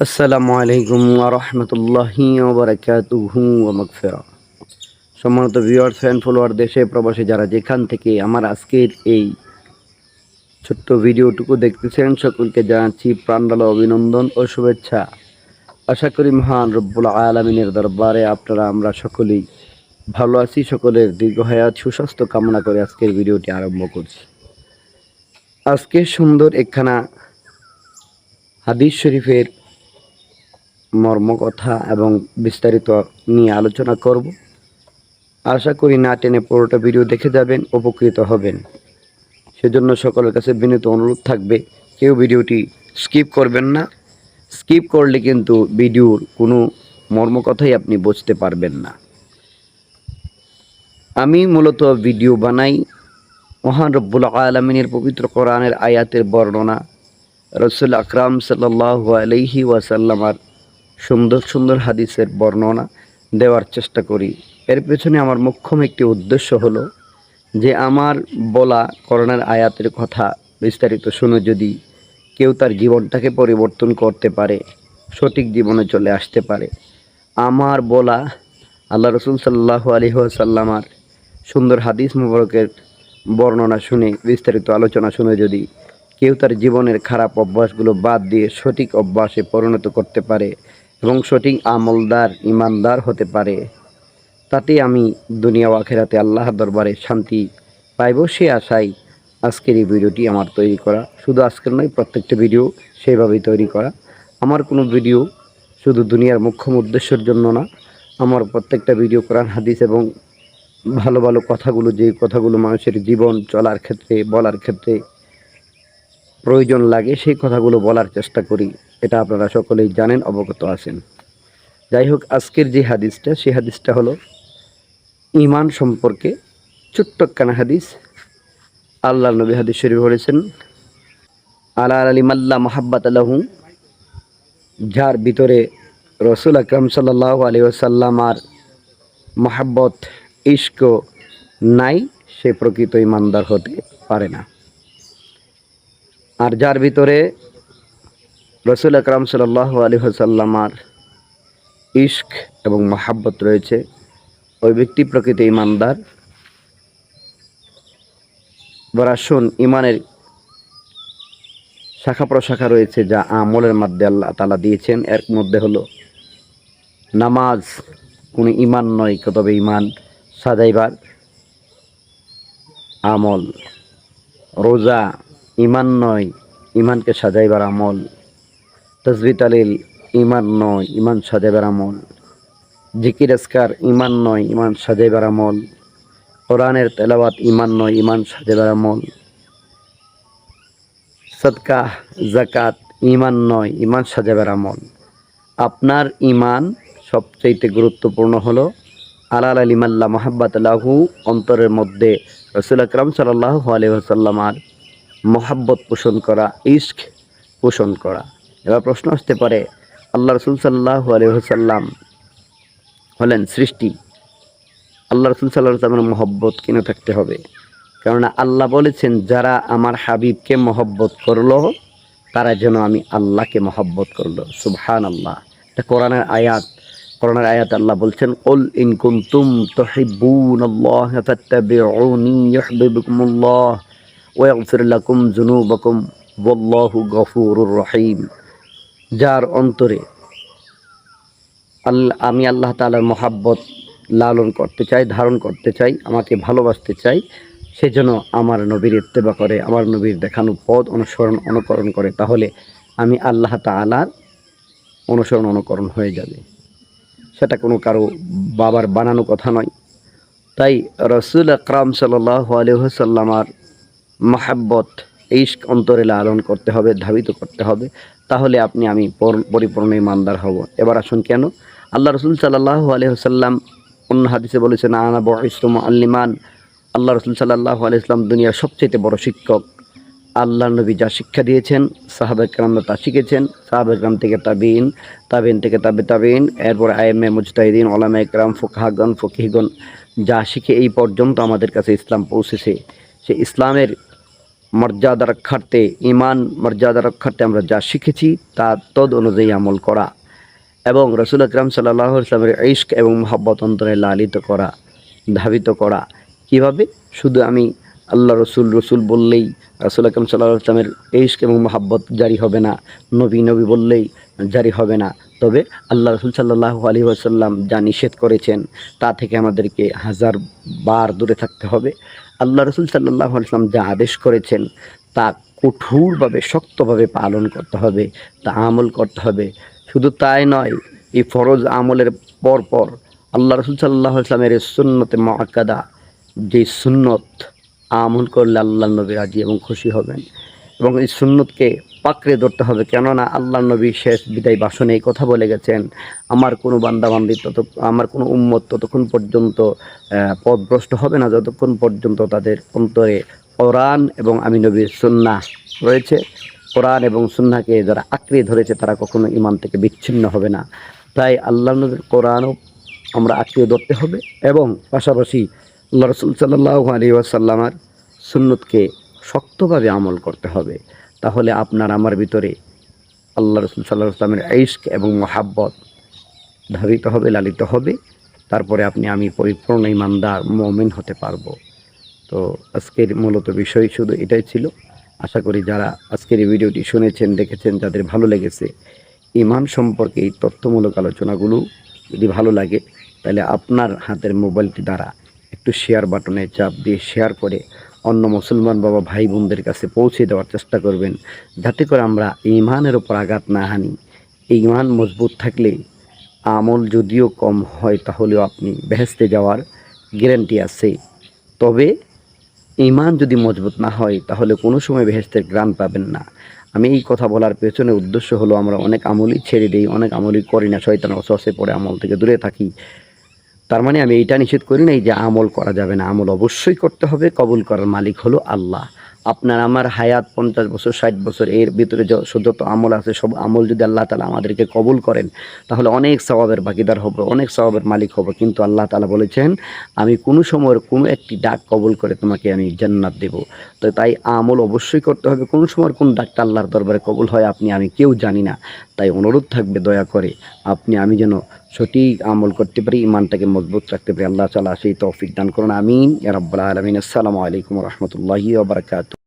আসসালামু আলাইকুম ওয়া রাহমাতুল্লাহি ওয়া বারাকাতুহু ওয়া মাগফিরা। সম্মানিত ভিউয়ার্স, ফ্যান ফলোয়ার, দেশে প্রবাসে যারা যেখান থেকে আমার আজকের এই ছোট্ট ভিডিওটুকু দেখতেছেন, সকলকে জানাচ্ছি প্রাণঢালা অভিনন্দন ও শুভেচ্ছা। আশা করি মহান রব্বুল আলামিনের দরবারে আমরা সকলেই ভালো আছি। সকলের দীর্ঘ হায়াত সুস্বাস্থ্য কামনা করে আজকের ভিডিওটি আরম্ভ করছি। আজকে সুন্দর একখানা হাদিস শরীফের মর্মকথা এবং বিস্তারিত নিয়ে আলোচনা করব। আশা করি না টেনে পুরোটা ভিডিও দেখে যাবেন, উপকৃত হবেন। সেজন্য সকলের কাছে বিনীত অনুরোধ থাকবে, কেউ ভিডিওটি স্কিপ করবেন না। স্কিপ করলে কিন্তু ভিডিওর কোনো মর্মকথাই আপনি বুঝতে পারবেন না। আমি মূলত ভিডিও বানাই মহান রব্বুল আলামিনের পবিত্র কোরআনের আয়াতের বর্ণনা, রাসূল আকরাম সাল্লাল্লাহু আলাইহি ওয়াসাল্লামার সুন্দর সুন্দর হাদিসের বর্ণনা দেওয়ার চেষ্টা করি। এর পেছনে আমার মুখ্যম একটি উদ্দেশ্য হলো যে আমার বলা কোরআনের আয়াতের কথা বিস্তারিত শুনে যদি কেউ তার জীবনটাকে পরিবর্তন করতে পারে, সঠিক জীবনে চলে আসতে পারে, আমার বলা আল্লাহ রসুল সাল্লাল্লাহু আলাইহি ওয়াসাল্লামার সুন্দর হাদিস মুবারকের বর্ণনা শুনে, বিস্তারিত আলোচনা শুনে যদি কেউ তার জীবনের খারাপ অভ্যাসগুলো বাদ দিয়ে সঠিক অভ্যাসে পরিণত করতে পারে এবং সঠিক আমলদার, ইমানদার হতে পারে, তাতে আমি দুনিয়া ও আখিরাতে আল্লাহর দরবারে শান্তি পাইব, সে আশায় আজকের এই ভিডিওটি আমার তৈরি করা। শুধু আজকের নয়, প্রত্যেকটা ভিডিও সেইভাবেই তৈরি করা। আমার কোনো ভিডিও শুধু দুনিয়ার মুখ্যম উদ্দেশ্যের জন্য না, আমার প্রত্যেকটা ভিডিও কোরআন হাদিস এবং ভালো ভালো কথাগুলো, যে কথাগুলো মানুষের জীবন চলার ক্ষেত্রে, বলার ক্ষেত্রে প্রয়োজন লাগে, সেই কথাগুলো বলার চেষ্টা করি। এটা আপনারা সকলেই জানেন, অবগত আছেন। যাই হোক, আজকের যে হাদিসটা, সেই হাদিসটা হলো ঈমান সম্পর্কে ছোট্ট একখানা হাদিস। আল্লাহর নবী হাদিস শরীফ বলেছেন, আলা লিমাল্লা মাহাব্বাত লাহু, যার ভিতরে রাসূল আকরাম সাল্লাল্লাহু আলাইহি ওয়াসাল্লামার মহাব্বত, ইশক নাই, সে প্রকৃত ঈমানদার হতে পারে না। আর যার ভিতরে রাসূল আকরাম সাল্লাল্লাহু আলাইহি ওয়াসাল্লামার ইশক এবং মহাব্বত রয়েছে, ওই ব্যক্তি প্রকৃত ঈমানদার। আসুন, ঈমানের শাখা প্রশাখা রয়েছে যা আমলের মধ্যে আল্লাহ তাআলা দিয়েছেন। এর মধ্যে হলো নামাজ কোনো ঈমান নয়, তবে ঈমান সাজাইবার আমল। রোজা ঈমান নয়, ঈমানকে সাজাইবার আমল। তাসবিহ তাহলিল ঈমান নয়, ঈমান সাজাইবার আমল। জিকির আজকার ঈমান নয়, ঈমান সাজাইবার আমল। কোরআনের তেলাওয়াত ঈমান নয়, ঈমান সাজাইবার আমল। সদকা যাকাত ঈমান নয়, ঈমান সাজাইবার আমল। আপনার ঈমান সবচাইতে গুরুত্বপূর্ণ হলো আলা লিমাল্লা মাহাব্বাত লাহু, অন্তরের মধ্যে রাসূল আকরাম সাল্লাল্লাহু আলাইহি ওয়াসাল্লামার মহাব্বত পোষণ করা, ইশক পোষণ করা। এবার প্রশ্ন আসতে পারে, আল্লাহ রাসূল সাল্লাল্লাহু আলাইহি ওয়াসাল্লাম হলেন সৃষ্টি, আল্লাহ রাসূল সাল্লাল্লাহু আলাইহি ওয়াসাল্লামের মহব্বত কেন থাকতে হবে? কেননা আল্লাহ বলেছেন, যারা আমার হাবিবকে মহব্বত করলো তারা যেন আমি আল্লাহকে মহব্বত করলো। সুবহানাল্লাহ, এটা কোরআনের আয়াত। কোরআনের আয়াত আল্লাহ বলছেন, কুল ইন কুনতুম তুহিব্বুনাল্লাহ ফাত্তাবিউনি ইউহিব্বুকুমুল্লাহ ওয়া ইয়াগফির লাকুম যুনুবাকুম ওয়াল্লাহু গফুরুর রহিম। যার অন্তরে আমি আল্লাহ তাআলার মহব্বত লালন করতে চাই, ধারণ করতে চাই, আমাকে ভালোবাসতে চাই, সেজন্য আমার নবীর ইত্তেবা করে, আমার নবীর দেখানো পথ অনুকরণ করে, তাহলে আমি আল্লাহ তাআলার অনুকরণ হয়ে যাবে। সেটা কোনো কারো বাবার বানানো কথা নয়। তাই রাসূল আকরাম সাল্লাল্লাহু আলাইহি ওয়াসাল্লামার মহাব্বত, ইশক অন্তরে লালন করতে হবে, ধাবিত করতে হবে, তাহলে আমি পরিপূর্ণ ঈমানদার হব। এবার আসুন, কেন আল্লাহ রাসূল সাল্লাল্লাহু আলাইহি ওয়াসাল্লাম অন্য হাদিসে বলেছেন, আনা বুইসতু মুআল্লিমান। আল্লাহ রাসূল সাল্লাল্লাহু আলাইহি ওয়াসাল্লাম দুনিয়ার সবচেয়ে বড় শিক্ষক। আল্লাহ নবী যা শিক্ষা দিয়েছেন, সাহাবায়ে কেরামরা তা শিখেছেন। সাহাবায়ে কেরাম থেকে তাবিঈন, তাবিঈন থেকে তাবিঈন, এরপর আইম্মে মুজতাহিদিন, উলামায়ে কেরাম, ফুকাহাগণ, ফকিহগণ যা শিখে এই পর্যন্ত আমাদের কাছে ইসলাম পৌঁছেছে, সে ইসলামের মর্যাদা রক্ষার্থে, ইমান মর্যাদা রক্ষার্থে আমরা যা শিখেছি তা তদ অনুযায়ী আমল করা এবং রসুল আকরাম সাল্লাল্লাহু আলাইহি ওয়াসাল্লামের ইশক এবং মহব্বত অন্তরে লালিত করা, ধাবিত করা। কিভাবে? শুধু আমি আল্লাহ রসুল রসুল বললেই রসুল আকরাম সাল্লাল্লাহু আলাইহি ওয়াসাল্লামের ইশক এবং মহব্বত জারি হবে না, নবী নবী বললেই জারি হবে না। তবে আল্লাহ রসুল সাল্লাল্লাহু আলাইহি ওয়াসাল্লাম যা নিষেধ করেছেন তা থেকে আমাদেরকে হাজার বার দূরে থাকতে হবে। আল্লাহ রসুল সাল্লাল্লাহু আলাইহি ওয়াসাল্লাম যা আদেশ করেছেন তা কঠোরভাবে শক্তভাবে পালন করতে হবে, তা আমল করতে হবে। শুধু তাই নয়, এই ফরজ আমলের পর আল্লাহ রসুল সাল্লাল্লাহু আলাইহি ওয়াসাল্লামের সুন্নতে মুআক্কাদা, যে সুন্নত আমল করলে আল্লাহ নবী রাজি এবং খুশি হবেন, এবং এই সুন্নতকে পাকড়ে ধরতে হবে। কেননা আল্লাহ নবী শেষ বিদায় ভাষণে এই কথা বলে গেছেন, আমার কোনো বান্দাবান্দি আমার কোনো উম্মত ততক্ষণ পর্যন্ত পথভ্রষ্ট হবে না যতক্ষণ পর্যন্ত তাদের অন্তরে কোরআন এবং আমি নবীর সুন্নাহ রয়েছে। কোরআন এবং সুন্নাহকে যারা আঁকড়ে ধরেছে তারা কখনো ঈমান থেকে বিচ্ছিন্ন হবে না। তাই আল্লাহ নবীর কোরআনও আমরা আঁকড়ে ধরতে হবে এবং পাশাপাশি আল্লাহ রসুল সাল্লাল্লাহু আলাইহি ওয়াসাল্লামের সুন্নতকে শক্তভাবে আমল করতে হবে। তাহলে আপনার আমার ভিতরে আল্লাহ রসুল সাল্লাল্লাহু আলাইহি ওয়াসাল্লামের ইশক এবং মহাব্বত ধাবিত হবে, লালিত হবে। তারপরে আমি পরিপূর্ণ ঈমানদার মুমিন হতে পারবো। তো আজকের মূলত বিষয় শুধু এটাই ছিল। আশা করি যারা আজকের এই ভিডিওটি শুনেছেন, দেখেছেন, যাদের ভালো লেগেছে, ঈমান সম্পর্কে এই তথ্যমূলক আলোচনাগুলো যদি ভালো লাগে তাহলে আপনার হাতের মোবাইলটি দ্বারা একটু শেয়ার বাটনে চাপ দিয়ে শেয়ার করে অন্য মুসলমান বাবা ভাই বোনদের কাছে পৌঁছে দেওয়ার চেষ্টা করবেন, যাতে করে আমরা ঈমানের ওপর আঘাত না হানি। ঈমান মজবুত থাকলে আমল যদিও কম হয় তাহলেও আপনি বেহেশতে যাওয়ার গ্যারান্টি আছে। তবে ঈমান যদি মজবুত না হয় তাহলে কোনো সময় বেহেশতের গ্রাণ পাবেন না। আমি এই কথা বলার পেছনে উদ্দেশ্য হলো আমরা অনেক আমলই ছেড়ে দিই, অনেক আমলই করি না, শয়তান ওয়াসওয়াসে পড়ে আমল থেকে দূরে থাকি। তার মানে আমি এইটা নিষেধ করি নাই যে আমল করা যাবে না, আমল অবশ্যই করতে হবে। কবুল করার মালিক হলো আল্লাহ। আপনার আমার হায়াত 50 বছর 60 বছর, এর ভিতরে যত আমল আছে সব আমল যদি আল্লাহ তাআলা আমাদেরকে কবুল করেন তাহলে অনেক সওয়াবের ভাগীদার হব, অনেক সওয়াবের মালিক হব। কিন্তু আল্লাহ তাআলা বলেছেন আমি কোনো সময়ের কোনো একটি ডাক কবুল করে তোমাকে আমি জান্নাত দেব। তো তাই আমল অবশ্যই করতে হবে। কোন সময় কোন ডাকটা আল্লাহর দরবারে কবুল হয় আমি কেউ জানি না। তাই অনুরোধ থাকবে দয়া করে আমি যেন সঠিক আমল করতে পারি, ঈমানটাকে মজবুত রাখতে পারি। আল্লাহ তাআলা সেই তৌফিক দান করুন। আমিন ইয়া রাব্বাল আলামিন। আসসালামু আলাইকুম ওয়া রাহমাতুল্লাহি ওয়া বারাকাতুহু।